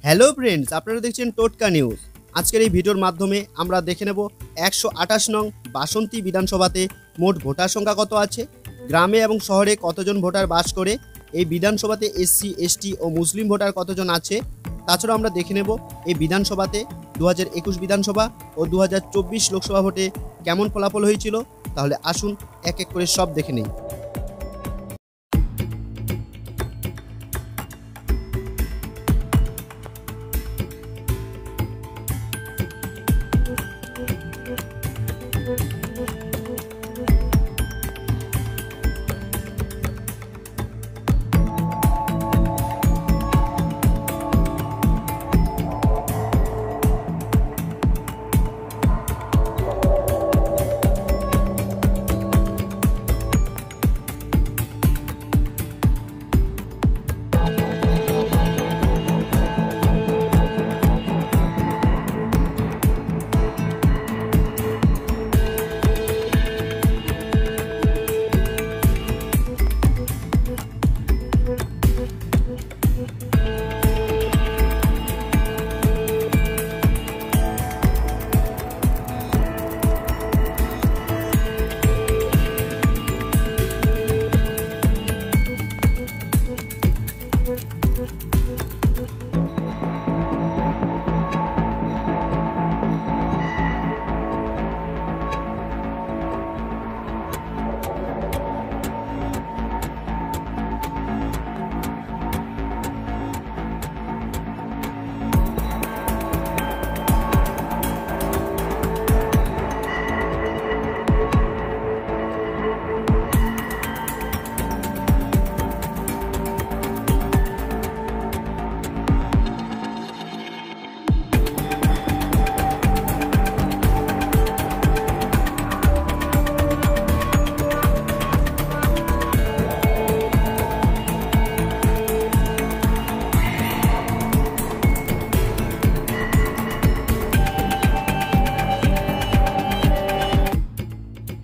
Hello friends, আপনারা দেখছেন টোটকা নিউজ। আজকের এই ভিডিওর মাধ্যমে আমরা দেখে নেব 128 নং বাসন্তী বিধানসভাতে মোট ভোটার সংখ্যা কত আছে, গ্রামে এবং শহরে কতজন ভোটার বাস করে, এই বিধানসভাতে এসসি এসটি ও মুসলিম ভোটার কতজন আছে। তাছাড়া আমরা দেখে নেব এই বিধানসভাতে 2021 বিধানসভা ও 2024 লোকসভা ভোটে কেমন ফলাফল হয়েছিল। তাহলে আসুন এক এক করে সব দেখে নেই।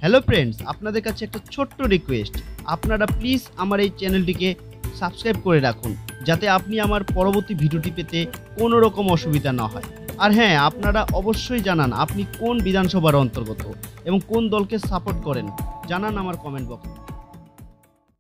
হ্যালো ফ্রেন্ডস, আপনাদের কাছে একটা ছোট্ট রিকোয়েস্ট, আপনারা প্লিজ আমার এই চ্যানেলটিকে সাবস্ক্রাইব করে রাখুন, যাতে আপনি আমার পরবর্তী ভিডিওটি পেতে কোনো রকম অসুবিধা না হয়। আর হ্যাঁ, আপনারা অবশ্যই জানান আপনি কোন বিধানসভার অন্তর্গত এবং কোন দলকে সাপোর্ট করেন, জানান আমার কমেন্ট বক্সে।